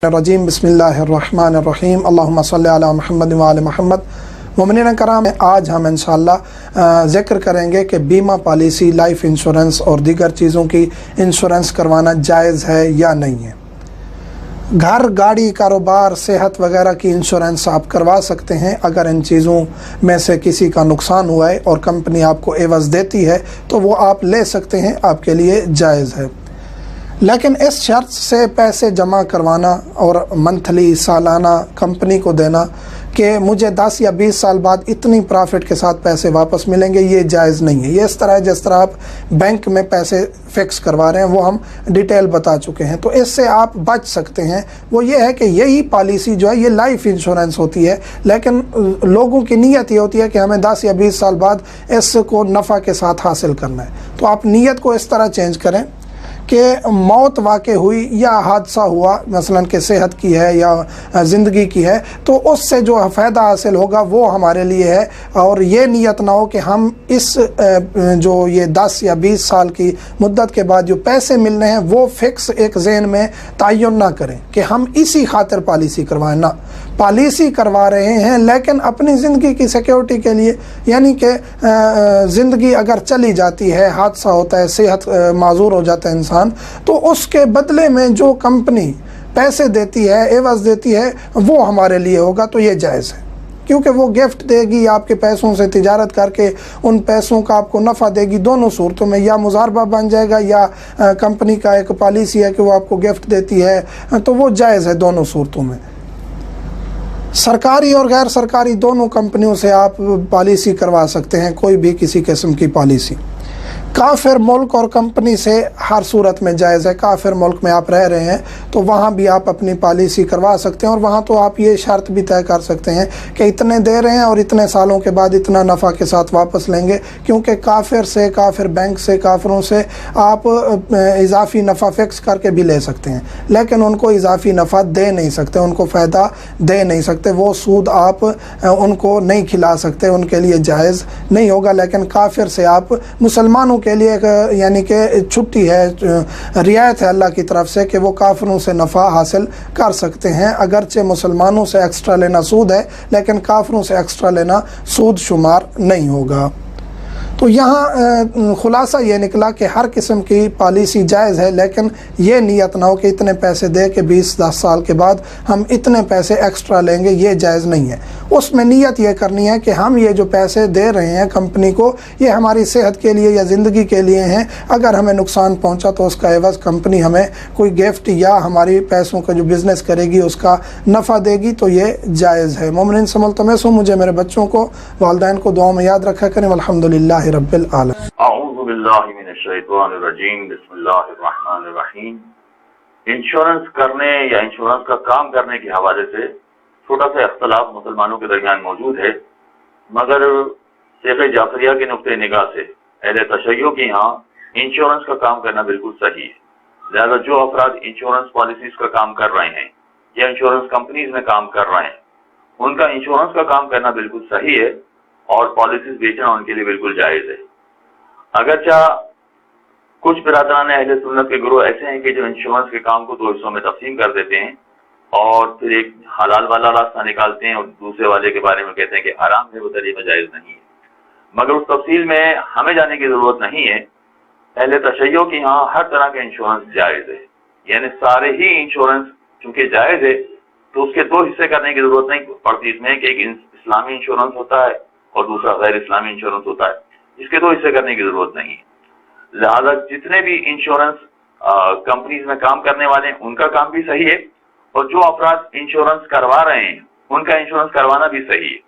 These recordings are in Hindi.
रजीम बिस्मिल्लाहिर्रहमानिर्रहीम अल्लाहुम्मा सल्ली अला मुहम्मद व आले मुहम्मद। मोमिनीन कराम, आज हम इंशाअल्लाह ज़िक्र करेंगे कि बीमा पॉलिसी, लाइफ इंश्योरेंस और दीगर चीज़ों की इंश्योरेंस करवाना जायज़ है या नहीं है। घर, गाड़ी, कारोबार, सेहत वगैरह की इंश्योरेंस आप करवा सकते हैं अगर इन चीज़ों में से किसी का नुकसान हुआ है और कंपनी आपको एवज़ देती है तो वो आप ले सकते हैं, आपके लिए जायज़ है। लेकिन इस शर्त से पैसे जमा करवाना और मंथली, सालाना कंपनी को देना कि मुझे 10 या 20 साल बाद इतनी प्रॉफिट के साथ पैसे वापस मिलेंगे, ये जायज़ नहीं है। ये इस तरह है जिस तरह आप बैंक में पैसे फ़िक्स करवा रहे हैं, वो हम डिटेल बता चुके हैं। तो इससे आप बच सकते हैं। वो ये है कि यही पॉलिसी जो है ये लाइफ इंश्योरेंस होती है, लेकिन लोगों की नीयत ये होती है कि हमें 10 या 20 साल बाद इसको नफ़ा के साथ हासिल करना है। तो आप नीयत को इस तरह चेंज करें कि मौत वाक़ई हुई या हादसा हुआ, मसलन कि सेहत की है या ज़िंदगी की है, तो उससे जो फ़ायदा हासिल होगा वो हमारे लिए है। और ये नीयत ना हो कि हम इस जो ये 10 या 20 साल की मुद्दत के बाद जो पैसे मिल रहे हैं वो फ़िक्स एक जहन में तयन ना करें कि हम इसी खातिर पॉलिसी करवाएं। ना, पॉलिसी करवा रहे हैं लेकिन अपनी ज़िंदगी की सिक्योरिटी के लिए, यानी कि ज़िंदगी अगर चली जाती है, हादसा होता है, सेहत माजूर हो जाता है इंसान, तो उसके बदले में जो कंपनी पैसे देती है, एवज़ देती है, वो हमारे लिए होगा। तो ये जायज़ है, क्योंकि वो गिफ्ट देगी, आपके पैसों से तिजारत करके उन पैसों का आपको नफ़ा देगी। दोनों सूरतों में या मुजारबा बन जाएगा या कंपनी का एक पॉलिसी है कि वो आपको गिफ्ट देती है, तो वो जायज़ है दोनों सूरतों में। सरकारी और गैर सरकारी दोनों कंपनियों से आप पॉलिसी करवा सकते हैं, कोई भी किसी किस्म की पॉलिसी। काफिर मुल्क और कंपनी से हर सूरत में जायज़ है। काफिर मुल्क में आप रह रहे हैं तो वहाँ भी आप अपनी पॉलिसी करवा सकते हैं, और वहाँ तो आप ये शर्त भी तय कर सकते हैं कि इतने दे रहे हैं और इतने सालों के बाद इतना नफ़ा के साथ वापस लेंगे, क्योंकि काफिर से, काफिर बैंक से, काफिरों से आप इजाफ़ी नफ़ा फ़िक्स करके भी ले सकते हैं, लेकिन उनको इजाफ़ी नफ़ा दे नहीं सकते, उनको फ़ायदा दे नहीं सकते, वो सूद आप उनको नहीं खिला सकते, उनके लिए जायज़ नहीं होगा। लेकिन काफिर से आप, मुसलमानों के लिए एक यानी कि छुट्टी है, रियायत है अल्लाह की तरफ से कि वो काफिरों से नफ़ा हासिल कर सकते हैं। अगरचे मुसलमानों से एक्स्ट्रा लेना सूद है, लेकिन काफिरों से एक्स्ट्रा लेना सूद शुमार नहीं होगा। तो यहाँ खुलासा ये निकला कि हर किस्म की पॉलिसी जायज़ है, लेकिन ये नीयत ना हो कि इतने पैसे दे के 20-10 साल के बाद हम इतने पैसे एक्स्ट्रा लेंगे, ये जायज़ नहीं है। उसमें नीयत ये करनी है कि हम ये जो पैसे दे रहे हैं कंपनी को, ये हमारी सेहत के लिए या ज़िंदगी के लिए हैं। अगर हमें नुकसान पहुँचा तो उसका एवज़ कंपनी हमें कोई गिफ्ट या हमारी पैसों का जो बिज़नेस करेगी उसका नफ़ा देगी, तो ये जायज़ है। मोमिनीन समल तमेसो, मुझे, मेरे बच्चों को, वालिदैन को दुआ में याद रखा करें। अल्हम्दुलिल्लाह रब्बिल आलमीन। अऊज़ु बिल्लाहि मिनश शैतानिर रजीम, बिस्मिल्लाहिर रहमानिर रहीम। इंश्योरेंस करने या इंश्योरेंस का काम करने के हवाले से छोटा सा इख्तलाफ मुसलमानों के दरमियान मौजूद है, मगर शेख जाफरिया के नुक्ते निगाह से अहले तशय्युह के यहाँ इंश्योरेंस का काम करना बिल्कुल सही है। लिहाजा जो अफराद इंश्योरेंस पॉलिसीज का काम कर रहे हैं या इंश्योरेंस कंपनीज में काम कर रहे हैं, उनका इंश्योरेंस का काम करना बिल्कुल सही है और पॉलिसीज बेचना उनके लिए बिल्कुल जायज़ है। अगरचा कुछ बिरादरान अहले सुन्नत के गुरु ऐसे हैं कि जो इंश्योरेंस के काम को 2 हिस्सों में तकसीम कर देते हैं और फिर एक हलाल वाला रास्ता निकालते हैं और दूसरे वाले के बारे में कहते हैं कि हराम है, वो तरीका जायज़ नहीं है। मगर उस तफसील में हमें जाने की ज़रूरत नहीं है। अहले तशय्युह के यहाँ हर तरह का इंश्योरेंस जायज़ है, यानी सारे ही इंश्योरेंस चूँकि जायज़ है तो उसके 2 हिस्से करने की ज़रूरत नहीं पड़ती इसमें कि एक इस्लामी इंश्योरेंस होता है और दूसरा गैर इस्लामी इंश्योरेंस होता है। इसके 2 हिस्से करने की ज़रूरत नहीं है। लिहाजा जितने भी इंश्योरेंस कंपनीज में काम करने वाले हैं उनका काम भी सही है, और जो अफराद इंश्योरेंस करवा रहे हैं उनका इंश्योरेंस करवाना भी सही है।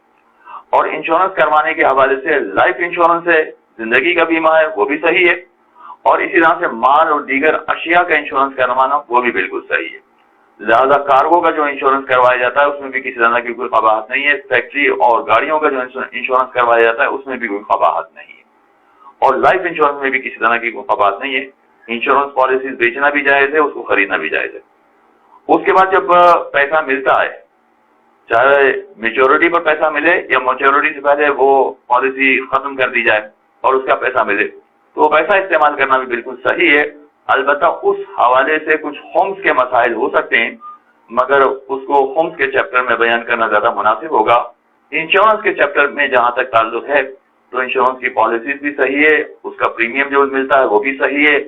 और इंश्योरेंस करवाने के हवाले से लाइफ इंश्योरेंस है, जिंदगी का बीमा है, वो भी सही है, और इसी तरह से माल और दीगर अशिया का इंश्योरेंस करवाना वो भी बिल्कुल सही है। लिहाजा कार्गो का जो इंश्योरेंस करवाया जाता है उसमें भी किसी तरह की कोई कबाहत नहीं है। फैक्ट्री और गाड़ियों का जो इंश्योरेंस करवाया जाता है उसमें भी कोई कबाहत नहीं है, और लाइफ इंश्योरेंस में भी किसी तरह की कोई कबाहत नहीं है। इंश्योरेंस पॉलिसीज बेचना भी जायज़ है, उसको खरीदना भी जायज़ है। उसके बाद जब पैसा मिलता है, चाहे मेच्योरिटी पर पैसा मिले या मेच्योरिटी से पहले वो पॉलिसी खत्म कर दी जाए और उसका पैसा मिले, तो पैसा इस्तेमाल करना भी बिल्कुल सही है। अलबत्ता उस हवाले से कुछ होम्स के मसाइल हो सकते हैं, मगर उसको खुम्स के चैप्टर में बयान करना ज्यादा मुनासिब होगा। इंश्योरेंस के चैप्टर में जहां तक ताल्लुक है तो इंश्योरेंस की पॉलिसीज भी सही है, उसका प्रीमियम जो मिलता है वो भी सही है,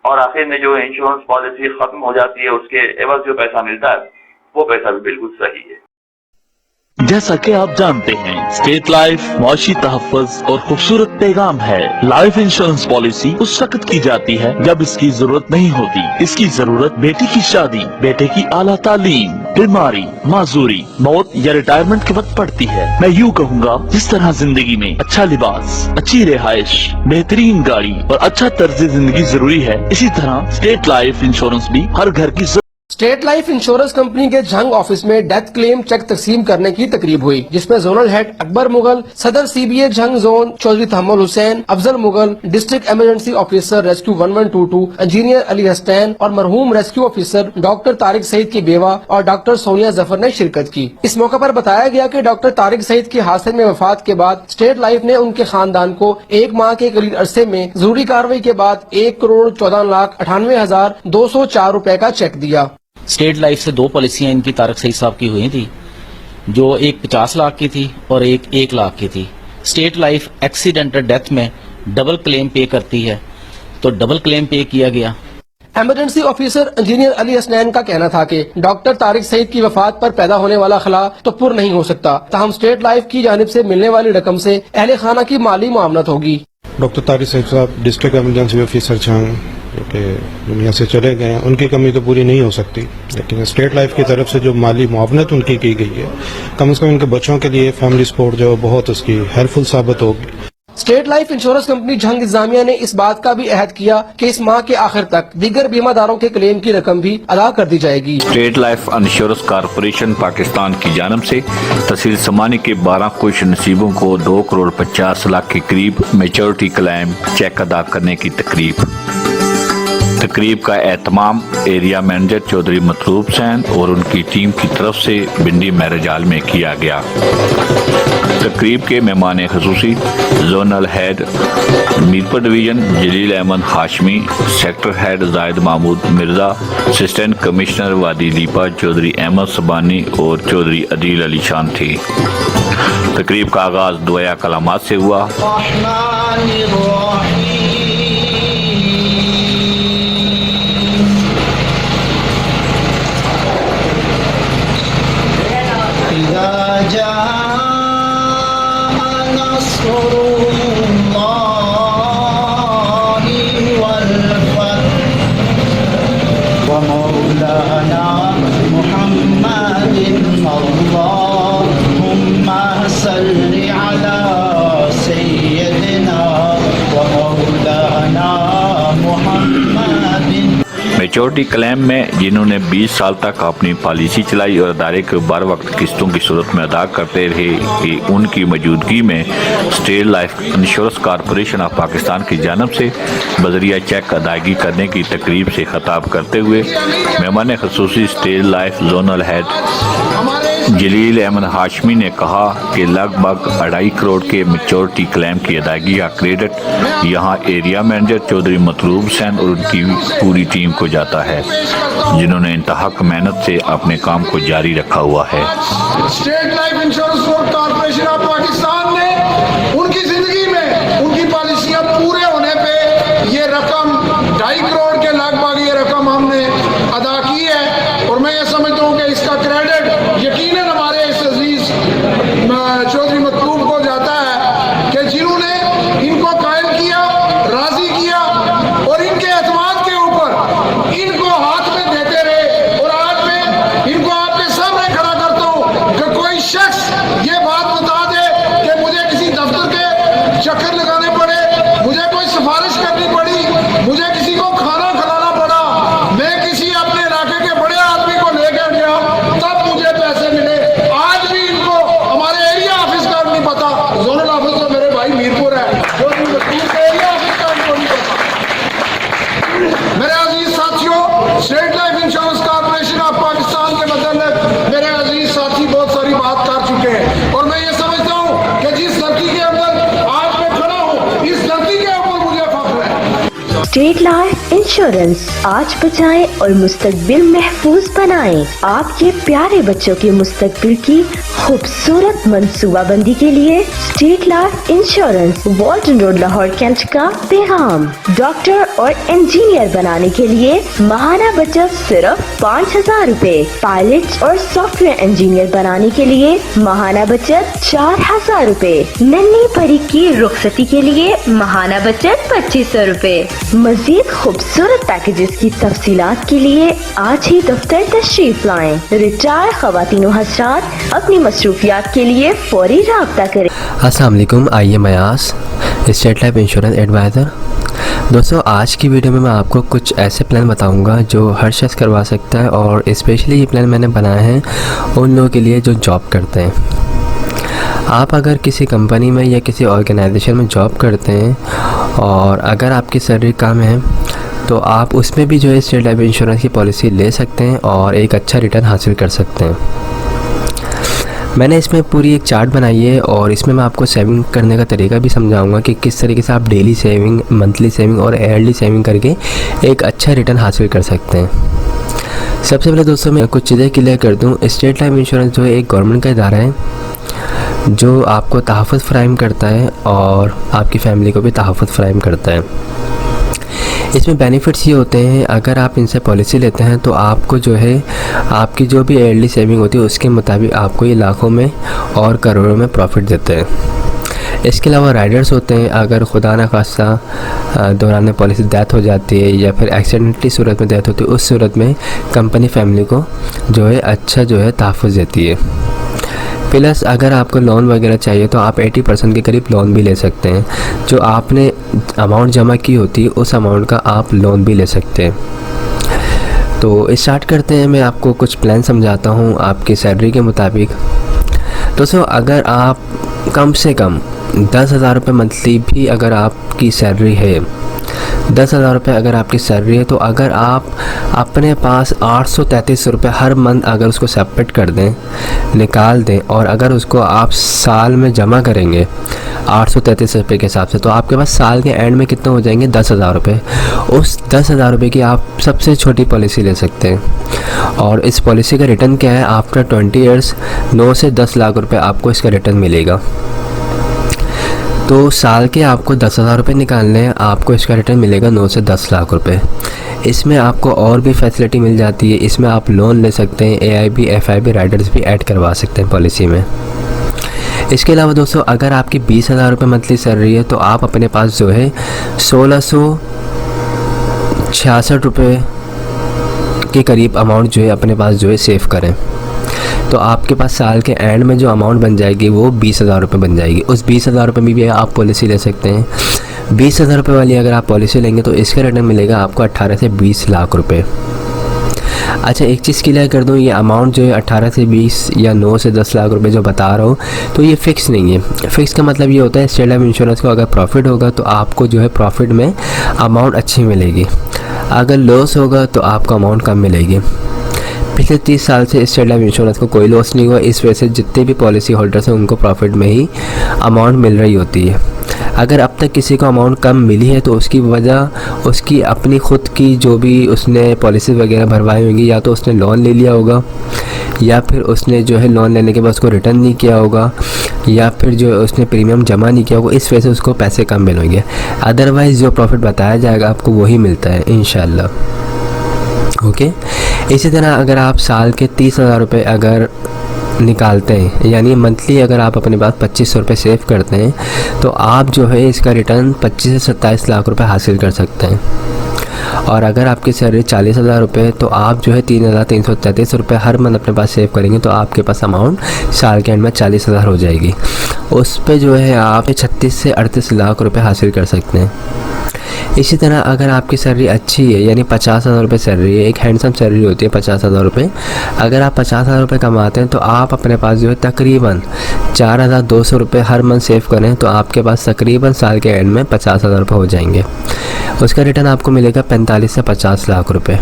और आखिर में जो इंश्योरेंस पॉलिसी खत्म हो जाती है उसके एवज जो पैसा मिलता है वो पैसा भी बिल्कुल सही है। जैसा कि आप जानते हैं, स्टेट लाइफ मुआशी तहफ़्फ़ुज़ और खूबसूरत पैगाम है। लाइफ इंश्योरेंस पॉलिसी उस वक्त की जाती है जब इसकी जरूरत नहीं होती। इसकी जरूरत बेटी की शादी, बेटे की आला तालीम, बीमारी, माजूरी, मौत या रिटायरमेंट के वक्त पड़ती है। मैं यूँ कहूँगा, जिस तरह जिंदगी में अच्छा लिबास, अच्छी रिहाइश, बेहतरीन गाड़ी और अच्छा तर्ज जिंदगी जरूरी है, इसी तरह स्टेट लाइफ इंश्योरेंस भी हर घर की स्टेट लाइफ इंश्योरेंस कंपनी के झंग ऑफिस में डेथ क्लेम चेक तकसीम करने की तकरीब हुई, जिसमें जोनल हेड अकबर मुगल, सदर CBA Jhang zone Chaudhry Tahammul Hussain, Afzal Mughal, district emergency officer rescue 1122, engineer Ali Hasnain और मरहूम rescue officer doctor Tariq Saeed की बेवा और डॉक्टर सोनिया जफर ने शिरकत की। इस मौके पर बताया गया कि डॉक्टर तारिक सईद की हादसे में वफात के बाद स्टेट लाइफ ने उनके खानदान को 1 माह के करीब अरसे में जरूरी कार्रवाई के बाद 1,14,98,204 रुपए का चेक दिया। स्टेट लाइफ से 2 पॉलिसियां इनकी तारिक सईद साहब की हुई थी, जो एक 50 लाख की थी और एक 1 लाख की थी। स्टेट लाइफ एक्सीडेंटल डेथ में डबल क्लेम पे करती है, तो डबल क्लेम पे किया गया। Emergency officer engineer Ali Hasnain का कहना था कि डॉक्टर तारिक सईद की वफात पर पैदा होने वाला खला तो पुर नहीं हो सकता, ताहम स्टेट लाइफ की जानिब से मिलने वाली रकम से अहले खाना की माली मुआवनत होगी। डॉक्टर तारिक सईद साहब डिस्ट्रिक्ट इमरजेंसी ऑफिसर झंग के दुनिया से चले गए हैं, उनकी कमी तो पूरी नहीं हो सकती, लेकिन स्टेट लाइफ की तरफ से जो माली मुआवनत उनकी की गई है, कम से कम उनके बच्चों के लिए फैमिली सपोर्ट जो बहुत उसकी हेल्पफुल साबित होगी। State life insurance company Jhang इंतजामिया ने इस बात का भी अहद किया कि इस माह के आखिर तक दीगर बीमादारों के क्लेम की रकम भी अदा कर दी जाएगी। State life insurance corporation Pakistan की जानब से तहसील समानी के 12 खुश नसीबों को 2,50,00,000 के करीब मेच्योरिटी क्लेम चेक अदा करने की तकरीब का एहतमाम एरिया मैनेजर चौधरी मतलूब हुसैन और उनकी टीम की तरफ से बिंडी मैरिज हॉल में किया गया। तकरीब के मेहमान खसूसी जोनल हेड मीरपुर डिवीजन जलील अहमद हाशमी, सेक्टर हेड जायद महमूद मिर्जा, असिस्टेंट कमिश्नर वादी लीपा चौधरी अहमद सबानी और चौधरी अदील अली शान थे। तकरीब का आगाज दुआ कलामात से हुआ। मेच्योरिटी क्लेम में जिन्होंने 20 साल तक अपनी पॉलिसी चलाई और अदारे को बर वक्त किस्तों की सूरत में अदा करते रहे कि उनकी मौजूदगी में state life insurance corporation of Pakistan की जानब से बजरिया चेक अदायगी करने की तकरीब से खिताब करते हुए मेहमान खसूसी स्टेट लाइफ जोनल हेड जलील अहमद हाशमी ने कहा कि लगभग 2.5 करोड़ के मेच्योरिटी क्लेम की अदायगी का क्रेडिट यहाँ एरिया मैनेजर चौधरी मतलूब हुसैन और उनकी पूरी टीम को जाता है, जिन्होंने इंतहाक मेहनत से अपने काम को जारी रखा हुआ है। State life insurance corporation of Pakistan ने उनकी जिंदगी में उनकी पॉलिसियां पूरे होने पे ये रकम 2.5 करोड़ के लगभग ये रकम हमने अदा की है, और मैं ये समझता हूँ कि इसका क्रेडिट यकीनन हमारे इस अजीज चौधरी मतलूब को जाता है कि जिन्होंने इनको कायम किया, राजी किया और इनके एतमाद के ऊपर इनको हाथ में देते रहे, और आज मैं इनको आपके सामने खड़ा करता हूँ कि कोई शख्स ये बात बता दे कि मुझे किसी दफ्तर के चक्कर लगाने पड़े, मुझे कोई सिफारिश करनी पड़ी, मुझे किसी को खाना खिलाना पड़ा, मैं किसी अपने इलाके के बड़े आदमी को लेकर गया तब मुझे पैसे मिले। आज भी इनको हमारे एरिया ऑफिस का नहीं पता, जोनल ऑफिस तो मेरे भाई मीरपुर है, एरिया ऑफिस का इनको नहीं पता। मेरे अजीज साथियों, state life insurance corporation of Pakistan के मतलब मेरे अजीज साथी बहुत सारी बात कर चुके हैं, और मैं ये समझता हूँ कि जिस धरती के अंदर आज मैं खड़ा हूँ, इस धरती के ऊपर मुझे फख्र है। State life insurance. आज बचाएं और मुस्तकबिल महफूज बनाएं। आपके प्यारे बच्चों के मुस्तकबिल की खूबसूरत मंसूबाबंदी के लिए state life insurance, Walton road, Lahore cantt का पैगाम। डॉक्टर और इंजीनियर बनाने के लिए माहाना बचत सिर्फ 5,000 रूपए। पायलट और सॉफ्टवेयर इंजीनियर बनाने के लिए माहाना बचत 4,000 रूपए। नन्ही परी की रुखसती के लिए माहाना बचत 2,500 रूपए। मजीद खूबसूरत पैकेजेस की तफसीलात के लिए आज ही दफ्तर तशरीफ लाएं। रिटायर ख़वातीन हज़रात अपनी मसरूफियात के लिए फौरी राब्ता करें। अस्सलाम वालेकुम, आइए मयास स्टेट लाइफ इंश्योरेंस एडवाइज़र। दोस्तों, आज की वीडियो में मैं आपको कुछ ऐसे प्लान बताऊंगा जो हर शख्स करवा सकता है, और स्पेशली ये प्लान मैंने बनाए हैं उन लोगों के लिए जो जॉब करते हैं। आप अगर किसी कंपनी में या किसी ऑर्गेनाइजेशन में जॉब करते हैं और अगर आपकी सैलरी कम है तो आप उसमें भी जो है स्टेट लाइफ इंश्योरेंस की पॉलिसी ले सकते हैं और एक अच्छा रिटर्न हासिल कर सकते हैं। मैंने इसमें पूरी एक चार्ट बनाई है और इसमें मैं आपको सेविंग करने का तरीका भी समझाऊंगा कि किस तरीके से आप डेली सेविंग, मंथली सेविंग और ईयरली सेविंग करके एक अच्छा रिटर्न हासिल कर सकते हैं। सबसे पहले दोस्तों मैं कुछ चीज़ें क्लियर कर दूं। स्टेट लाइफ इंश्योरेंस जो है एक गवर्नमेंट का इदारा है जो आपको तहफ़्फ़ुज़ फ़राहम करता है और आपकी फ़ैमिली को भी तहफ़्फ़ुज़ फ़राहम करता है। इसमें बेनिफिट्स ये होते हैं, अगर आप इनसे पॉलिसी लेते हैं तो आपको जो है आपकी जो भी ईयरली सेविंग होती है उसके मुताबिक आपको ये लाखों में और करोड़ों में प्रॉफिट देते हैं। इसके अलावा राइडर्स होते हैं, अगर खुदा न खास्ता दौरान पॉलिसी डेथ हो जाती है या फिर एक्सीडेंटली सूरत में डेथ होती है, उस सूरत में कंपनी फैमिली को जो है अच्छा जो है तहफ़्फ़ुज़ देती है। प्लस अगर आपको लोन वगैरह चाहिए तो आप 80% के करीब लोन भी ले सकते हैं। जो आपने अमाउंट जमा की होती है उस अमाउंट का आप लोन भी ले सकते हैं। तो स्टार्ट करते हैं। मैं आपको कुछ प्लान समझाता हूँ आपकी सैलरी के मुताबिक। दोस्तों, अगर आप कम से कम 10,000 रुपये मंथली भी अगर आपकी सैलरी है, 10,000 रुपये अगर आपकी सैलरी है, तो अगर आप अपने पास 833 रुपये हर मंथ अगर उसको सेपरेट कर दें, निकाल दें, और अगर उसको आप साल में जमा करेंगे 833 रुपये के हिसाब से, तो आपके पास साल के एंड में कितने हो जाएंगे? 10,000 रुपये। उस 10,000 रुपये की आप सबसे छोटी पॉलिसी ले सकते हैं। और इस पॉलिसी का रिटर्न क्या है? आफ्टर 20 ईयर्स 9 से 10 लाख रुपये आपको इसका रिटर्न मिलेगा। तो साल के आपको 10,000 रुपये निकालने हैं, आपको इसका रिटर्न मिलेगा 9 से 10 लाख रुपए। इसमें आपको और भी फैसिलिटी मिल जाती है। इसमें आप लोन ले सकते हैं, AIB, FIB राइडर्स भी ऐड करवा सकते हैं पॉलिसी में। इसके अलावा दोस्तों, अगर आपकी 20,000 रुपये मंथली सैलरी है तो आप अपने पास जो है 1,666 रुपये के करीब अमाउंट जो है अपने पास जो है सेव करें, तो आपके पास साल के एंड में जो अमाउंट बन जाएगी वो 20,000 रुपये बन जाएगी। उस 20,000 रुपये में भी आप पॉलिसी ले सकते हैं। 20,000 रुपये वाली अगर आप पॉलिसी लेंगे तो इसका रिटर्न मिलेगा आपको 18 से 20 लाख रुपए। अच्छा, एक चीज़ क्लियर कर दूं, ये अमाउंट जो है 18 से 20 या 9 से 10 लाख रुपए जो बता रहा हूँ, तो ये फ़िक्स नहीं है। फ़िक्स का मतलब ये होता है स्टेट लाइफ इंश्योरेंस को अगर प्रॉफिट होगा तो आपको जो है प्रॉफिट में अमाउंट अच्छी मिलेगी, अगर लॉस होगा तो आपको अमाउंट कम मिलेगी। पिछले 30 साल से स्टेट लाइफ इंश्योरेंस को कोई लॉस नहीं हुआ, इस वजह से जितने भी पॉलिसी होल्डर्स हैं उनको प्रॉफिट में ही अमाउंट मिल रही होती है। अगर अब तक किसी को अमाउंट कम मिली है तो उसकी वजह उसकी अपनी ख़ुद की जो भी उसने पॉलिसी वगैरह भरवाई होंगी, या तो उसने लोन ले लिया होगा, या फिर उसने जो है लोन लेने के बाद उसको रिटर्न नहीं किया होगा, या फिर जो उसने प्रीमियम जमा नहीं किया होगा, इस वजह से उसको पैसे कम मिलेंगे। अदरवाइज़ जो प्रॉफिट बताया जाएगा आपको वही मिलता है इंशाल्लाह। ओके, इसी तरह अगर आप साल के 30,000 रुपये अगर निकालते हैं, यानी मंथली अगर आप अपने पास 2,500 रुपये सेव करते हैं, तो आप जो है इसका रिटर्न 25 से 27 लाख रुपए हासिल कर सकते हैं। और अगर आपकी सैलरी 40,000 रुपये तो आप जो है 3,333 रुपये हर मंथ अपने पास सेव करेंगे, तो आपके पास अमाउंट साल के एंड में 40,000 हो जाएगी। उस पे जो है आप 36 से 38 लाख रुपये हासिल कर सकते हैं। इसी तरह अगर आपकी सैलरी अच्छी है, यानी 50,000 रुपये सैलरी है, एक हैंडसम सैलरी होती है 50,000 रुपये, अगर आप 50,000 रुपये कमाते हैं तो आप अपने पास जो है तकरीबन 4,200 रुपये हर मंथ सेव करें, तो आपके पास तकरीबन साल के एंड में 50,000 रुपये हो जाएंगे। उसका रिटर्न आपको मिलेगा 45 से 50 लाख रुपये।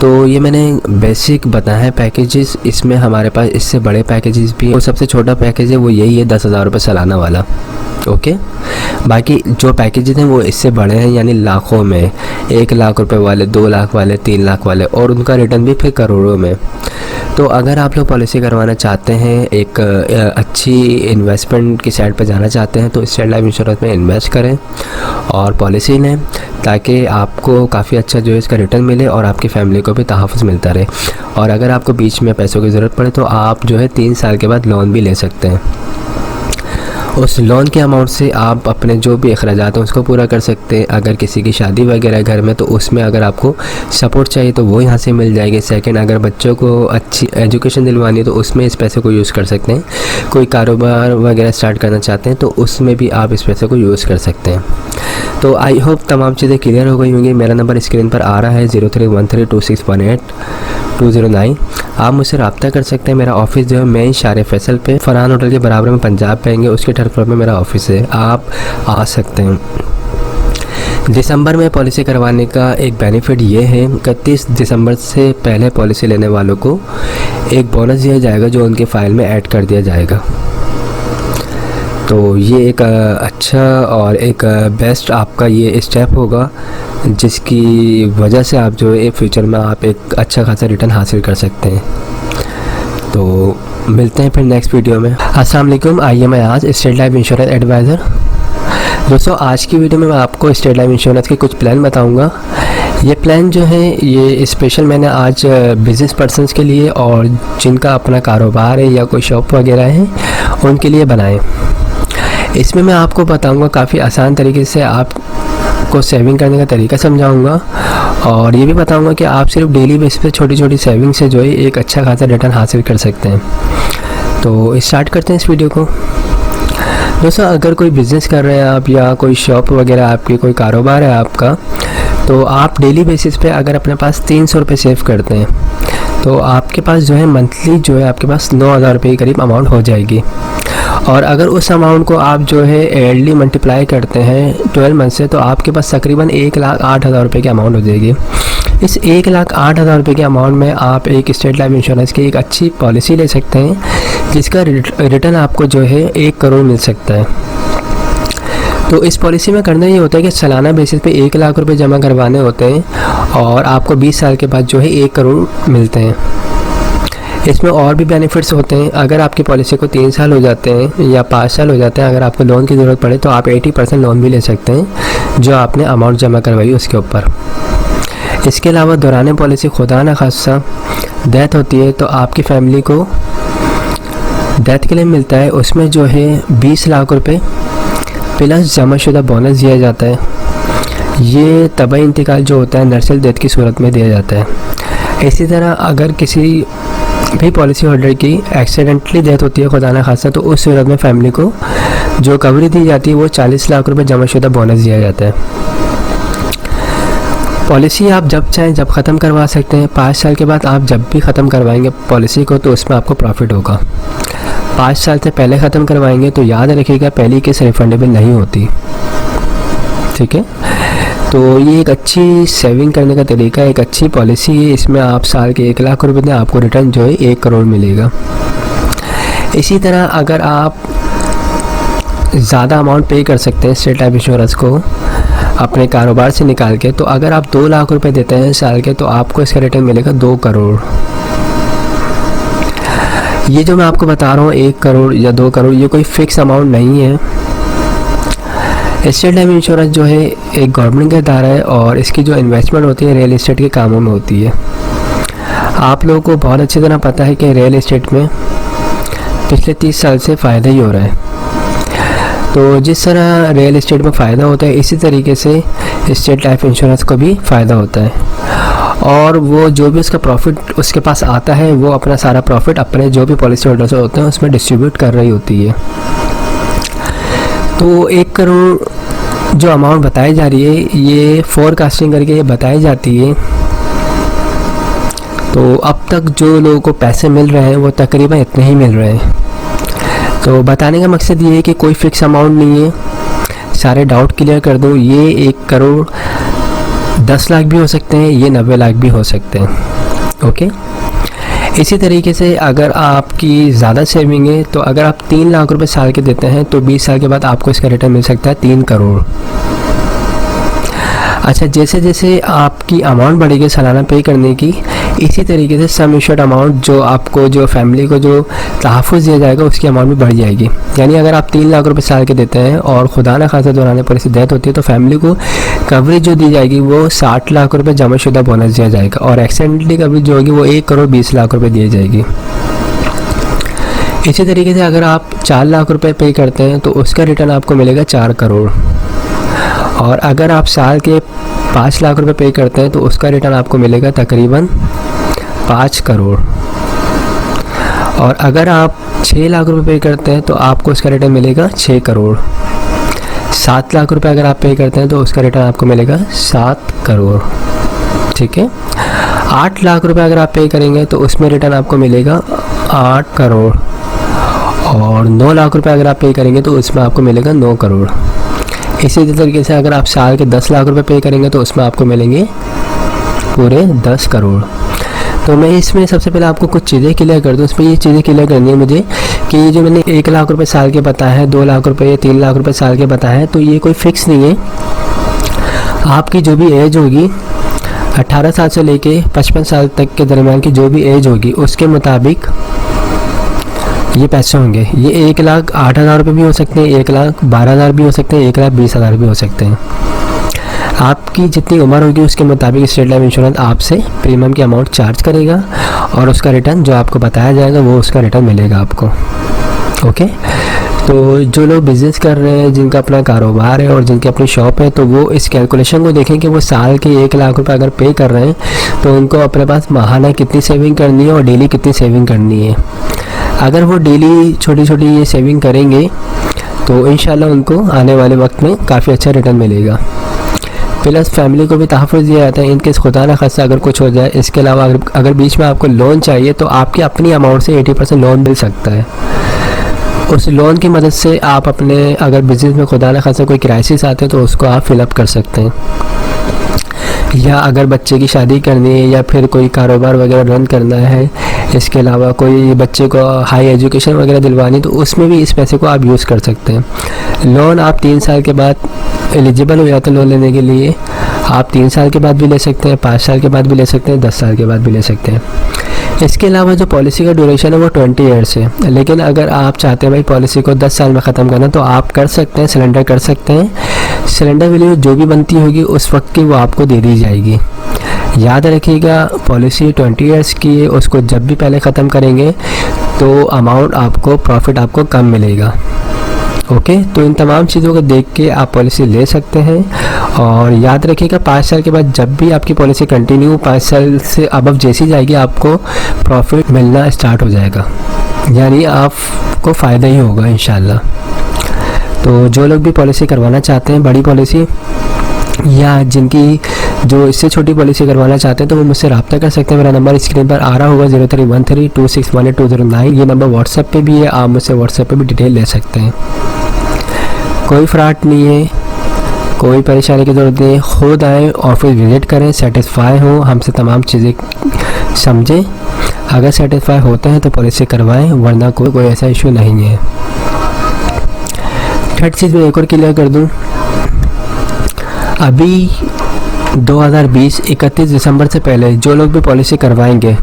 तो ये मैंने बेसिक बताया है पैकेजेस। इसमें हमारे पास इससे बड़े पैकेजेस भी हैं। वो सबसे छोटा पैकेज है वो यही है 10,000 रुपये सालाना वाला। ओके, बाकी जो पैकेजेस हैं वो इससे बड़े हैं, यानी लाखों में, 1 लाख रुपए वाले, 2 लाख वाले, 3 लाख वाले, और उनका रिटर्न भी फिर करोड़ों में। तो अगर आप लोग पॉलिसी करवाना चाहते हैं, एक अच्छी इन्वेस्टमेंट की साइड पर जाना चाहते हैं, तो स्टेट लाइफ इंश्योरेंस में इन्वेस्ट करें और पॉलिसी लें, ताकि आपको काफ़ी अच्छा जो है इसका रिटर्न मिले और आपकी फैमिली को भी तहफ़्फ़ुज़ मिलता रहे। और अगर आपको बीच में पैसों की ज़रूरत पड़े तो आप जो है 3 साल के बाद लोन भी ले सकते हैं। उस लोन के अमाउंट से आप अपने जो भी अखराजात हैं उसको पूरा कर सकते हैं। अगर किसी की शादी वगैरह घर में, तो उसमें अगर आपको सपोर्ट चाहिए तो वो यहाँ से मिल जाएगी। सेकंड, अगर बच्चों को अच्छी एजुकेशन दिलवानी है तो उसमें इस पैसे को यूज़ कर सकते हैं। कोई कारोबार वगैरह स्टार्ट करना चाहते हैं तो उसमें भी आप इस पैसे को यूज़ कर सकते हैं। तो आई होप तमाम चीज़ें क्लियर हो गई होंगी। मेरा नंबर स्क्रीन पर आ रहा है 03132618 आप मुझसे रब्ता कर सकते हैं। मेरा ऑफिस जो है मेन शारे फैसल पे फरहान होटल के बराबर में पंजाब पाएंगे, उसके थर्ड फ्लोर में मेरा ऑफिस है, आप आ सकते हैं। दिसंबर में पॉलिसी करवाने का एक बेनिफिट ये है, 31 दिसंबर से पहले पॉलिसी लेने वालों को एक बोनस दिया जाएगा जो उनके फ़ाइल में ऐड कर दिया जाएगा। तो ये एक अच्छा और एक बेस्ट आपका ये स्टेप होगा, जिसकी वजह से आप जो है फ्यूचर में आप एक अच्छा खासा रिटर्न हासिल कर सकते हैं। तो मिलते हैं फिर नेक्स्ट वीडियो में। अस्सलाम वालेकुम, आइए मैं आज स्टेट लाइफ इंश्योरेंस एडवाइज़र। दोस्तों, आज की वीडियो में मैं आपको स्टेट लाइफ इंश्योरेंस के कुछ प्लान बताऊंगा। ये प्लान जो है ये स्पेशल मैंने आज बिज़नेस पर्सनस के लिए और जिनका अपना कारोबार है या कोई शॉप वगैरह है उनके लिए बनाए। इसमें मैं आपको बताऊंगा काफ़ी आसान तरीके से आपको सेविंग करने का तरीका समझाऊंगा, और ये भी बताऊंगा कि आप सिर्फ डेली बेस पे छोटी छोटी सेविंग से जो है एक अच्छा खासा रिटर्न हासिल कर सकते हैं। तो स्टार्ट करते हैं इस वीडियो को। दोस्तों, अगर कोई बिज़नेस कर रहे हैं आप या कोई शॉप वगैरह आपकी, कोई कारोबार है आपका, तो आप डेली बेसिस पे अगर अपने पास 300 रुपये सेव करते हैं तो आपके पास जो है मंथली जो है आपके पास 9,000 रुपये के करीब अमाउंट हो जाएगी। और अगर उस अमाउंट को आप जो है ईयरली मल्टीप्लाई करते हैं 12 मंथ से, तो आपके पास तकरीबन 1,08,000 रुपये की अमाउंट हो जाएगी। इस 1,08,000 रुपये के अमाउंट में आप एक स्टेट लाइफ इंश्योरेंस की एक अच्छी पॉलिसी ले सकते हैं, जिसका रिटर्न आपको जो है 1 करोड़ मिल सकता है। तो इस पॉलिसी में करना ये होता है कि सालाना बेसिस पे 1 लाख रुपए जमा करवाने होते हैं और आपको 20 साल के बाद जो है 1 करोड़ मिलते हैं। इसमें और भी बेनिफिट्स होते हैं। अगर आपकी पॉलिसी को 3 साल हो जाते हैं या 5 साल हो जाते हैं, अगर आपको लोन की ज़रूरत पड़े तो आप 80% लोन भी ले सकते हैं जो आपने अमाउंट जमा करवाई उसके ऊपर। इसके अलावा दौरान पॉलिसी खुदा न खासा डेथ होती है तो आपकी फैमिली को डेथ क्लेम मिलता है, उसमें जो है 20 लाख रुपए प्लस जमाशुदा बोनस दिया जाता है। ये तबाही इंतकाल जो होता है नर्सल डेथ की सूरत में दिया जाता है। इसी तरह अगर किसी भी पॉलिसी होल्डर की एक्सीडेंटली डेथ होती है खुदा न खासा, तो उस सूरत में फैमिली को जो कवरेज दी जाती है वो 40 लाख रुपए जमाशुदा बोनस दिया जाता है। पॉलिसी आप जब चाहें जब ख़त्म करवा सकते हैं। 5 साल के बाद आप जब भी ख़त्म करवाएंगे पॉलिसी को तो उसमें आपको प्रॉफिट होगा। 5 साल से पहले ख़त्म करवाएंगे तो याद रखिएगा पहली किस्त रिफंडेबल नहीं होती, ठीक है। तो ये एक अच्छी सेविंग करने का तरीका है, एक अच्छी पॉलिसी है। इसमें आप साल के 1 लाख रुपए दें, आपको रिटर्न जो है 1 करोड़ मिलेगा। इसी तरह अगर आप ज़्यादा अमाउंट पे कर सकते हैं स्टेट लाइफ इंश्योरेंस को अपने कारोबार से निकाल के, तो अगर आप 2 लाख रुपए देते हैं साल के तो आपको इसका रिटर्न मिलेगा 2 करोड़। ये जो मैं आपको बता रहा हूँ 1 करोड़ या 2 करोड़, ये कोई फिक्स अमाउंट नहीं है। स्टेट लाइफ इंश्योरेंस जो है एक गवर्नमेंट का इदारा है और इसकी जो इन्वेस्टमेंट होती है रियल एस्टेट के कामों में होती है। आप लोगों को बहुत अच्छी तरह पता है कि रियल एस्टेट में पिछले 30 साल से फ़ायदा ही हो रहा है। तो जिस तरह रियल एस्टेट में फ़ायदा होता है इसी तरीके से स्टेट लाइफ इंश्योरेंस को भी फ़ायदा होता है, और वो जो भी उसका प्रॉफिट उसके पास आता है वो अपना सारा प्रॉफिट अपने जो भी पॉलिसी होल्डर्स होते हैं उसमें डिस्ट्रीब्यूट कर रही होती है। तो 1 करोड़ जो अमाउंट बताई जा रही है ये फोरकास्टिंग करके ये बताई जाती है। तो अब तक जो लोगों को पैसे मिल रहे हैं वो तकरीबन इतने ही मिल रहे हैं। तो बताने का मकसद ये है कि कोई फ़िक्स अमाउंट नहीं है, सारे डाउट क्लियर कर दूँ। ये 1 करोड़ 10 लाख भी हो सकते हैं, ये 90 लाख भी हो सकते हैं। ओके, इसी तरीके से अगर आपकी ज़्यादा सेविंग है तो अगर आप 3 लाख रुपए साल के देते हैं तो 20 साल के बाद आपको इसका रिटर्न मिल सकता है 3 करोड़। अच्छा, जैसे जैसे आपकी अमाउंट बढ़ेगी सालाना पे करने की, इसी तरीके से सम इंश्योर्ड अमाउंट जो आपको, जो फैमिली को जो तहफ़्फ़ुज़ दिया जाएगा उसकी अमाउंट भी बढ़ जाएगी। यानी अगर आप 3 लाख रुपए साल के देते हैं और खुदा न खासा दौरान पर से डेथ होती है तो फैमिली को कवरेज जो दी जाएगी वो 60 लाख रुपए जमाशुदा बोनस दिया जाएगा, और एक्सीडेंटली कवरेज जो होगी वो 1 करोड़ 20 लाख रुपए दी जाएगी। इसी तरीके से अगर आप 4 लाख रुपए पे करते हैं तो उसका रिटर्न आपको मिलेगा 4 करोड़, और अगर आप साल के 5 लाख रुपए पे करते हैं तो उसका रिटर्न आपको मिलेगा तकरीबन 5 करोड़, और अगर आप 6 लाख रुपए पे करते हैं तो आपको उसका रिटर्न मिलेगा 6 करोड़। 7 लाख रुपए अगर आप पे करते हैं तो उसका रिटर्न आपको मिलेगा 7 करोड़। ठीक है, 8 लाख रुपए अगर आप पे करेंगे तो उसमें रिटर्न आपको मिलेगा 8 करोड़, और 9 लाख रुपए अगर आप पे करेंगे तो उसमें आपको मिलेगा 9 करोड़। इसी तरीके से अगर आप साल के 10 लाख रुपए पे करेंगे तो उसमें आपको मिलेंगे पूरे 10 करोड़। तो मैं इसमें सबसे पहले आपको कुछ चीज़ें क्लियर कर दूँ। इसमें ये चीज़ें क्लियर करनी है मुझे कि ये जो मैंने 1 लाख रुपए साल के बताया है, 2 लाख रुपए या 3 लाख रुपए साल के बताया है, तो ये कोई फिक्स नहीं है। आपकी जो भी एज होगी 18 साल से लेके 55 साल तक के दरमियान की जो भी एज होगी उसके मुताबिक ये पैसे होंगे। ये 1,08,000 रुपये भी हो सकते हैं, 1,12,000 भी हो सकते हैं, 1,20,000 भी हो सकते हैं। आपकी जितनी उम्र होगी उसके मुताबिक स्टेट लाइफ इंश्योरेंस आपसे प्रीमियम की अमाउंट चार्ज करेगा, और उसका रिटर्न जो आपको बताया जाएगा वो उसका रिटर्न मिलेगा आपको। ओके, तो जो लोग बिज़नेस कर रहे हैं, जिनका अपना कारोबार है और जिनकी अपनी शॉप है, तो वो इस कैलकुलेशन को देखें कि वो साल के 1 लाख रुपए अगर पे कर रहे हैं तो उनको अपने पास माहाना कितनी सेविंग करनी है और डेली कितनी सेविंग करनी है। अगर वो डेली छोटी छोटी ये सेविंग करेंगे तो इंशाल्लाह उनको आने वाले वक्त में काफ़ी अच्छा रिटर्न मिलेगा। प्लस फैमिली को भी तहफ़्फ़ुज़ दिया जाता है इनकेस खुदा न खास्ता अगर कुछ हो जाए। इसके अलावा अगर बीच में आपको लोन चाहिए तो आपकी अपनी अमाउंट से 80% लोन मिल सकता है। उस लोन की मदद से आप अपने अगर बिज़नेस में खुदा न खास्ता कोई क्राइसिस आते हैं तो उसको आप फिलअप कर सकते हैं, या अगर बच्चे की शादी करनी है या फिर कोई कारोबार वगैरह रन करना है, इसके अलावा कोई बच्चे को हाई एजुकेशन वगैरह दिलवानी, तो उसमें भी इस पैसे को आप यूज़ कर सकते हैं। लोन आप 3 साल के बाद एलिजिबल हो जाते हैं लोन लेने के लिए। आप 3 साल के बाद भी ले सकते हैं, 5 साल के बाद भी ले सकते हैं, 10 साल के बाद भी ले सकते हैं। इसके अलावा जो पॉलिसी का ड्यूरेशन है वो 20 ईयर्स है, लेकिन अगर आप चाहते हैं भाई पॉलिसी को 10 साल में ख़त्म करना तो आप कर सकते हैं, सिलेंडर कर सकते हैं। सिलेंडर वैल्यू जो भी बनती होगी उस वक्त की वो आपको दे दी जाएगी। याद रखिएगा, पॉलिसी 20 ईयर्स की है, उसको जब भी पहले ख़त्म करेंगे तो अमाउंट आपको, प्रॉफिट आपको कम मिलेगा। ओके, तो इन तमाम चीज़ों को देख के आप पॉलिसी ले सकते हैं। और याद रखिएगा 5 साल के बाद जब भी आपकी पॉलिसी कंटिन्यू 5 साल से अबव जैसी जाएगी आपको प्रॉफिट मिलना स्टार्ट हो जाएगा, यानी आपको फ़ायदा ही होगा इंशाल्लाह। तो जो लोग भी पॉलिसी करवाना चाहते हैं, बड़ी पॉलिसी या जिनकी जो इससे छोटी पॉलिसी करवाना चाहते हैं, तो वो मुझसे रब्ता कर सकते हैं। मेरा नंबर स्क्रीन पर आ रहा होगा 031326182009। ये नंबर व्हाट्सएप पे भी है, आप मुझसे व्हाट्सएप पे भी डिटेल ले सकते हैं। कोई फ्रॉड नहीं है, कोई परेशानी की ज़रूरत नहीं है। खुद आएँ, ऑफिस विज़िट करें, सेटिस्फाई हो, हमसे तमाम चीज़ें समझें। अगर सेटिस्फाई होते हैं तो पॉलिसी करवाएं, वरना कोई ऐसा इशू नहीं है। थर्ड चीज़ मैं एक और क्लियर कर दूं, अभी 2020 31 दिसंबर से पहले जो लोग भी पॉलिसी करवाएंगे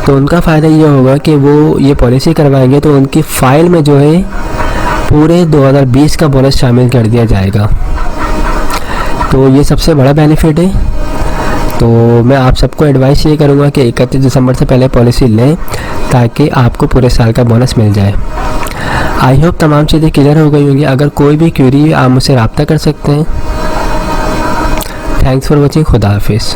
तो उनका फ़ायदा ये होगा कि वो ये पॉलिसी करवाएंगे तो उनकी फ़ाइल में जो है पूरे 2020 का बोनस शामिल कर दिया जाएगा। तो ये सबसे बड़ा बेनिफिट है। तो मैं आप सबको एडवाइस ये करूँगा कि 31 दिसंबर से पहले पॉलिसी लें ताकि आपको पूरे साल का बोनस मिल जाए। आई होप तमाम चीज़ें क्लियर हो गई होंगी। अगर कोई भी क्वेरी है आप मुझसे रब्ता कर सकते हैं। Thanks for watching. खुदा हाफिज़।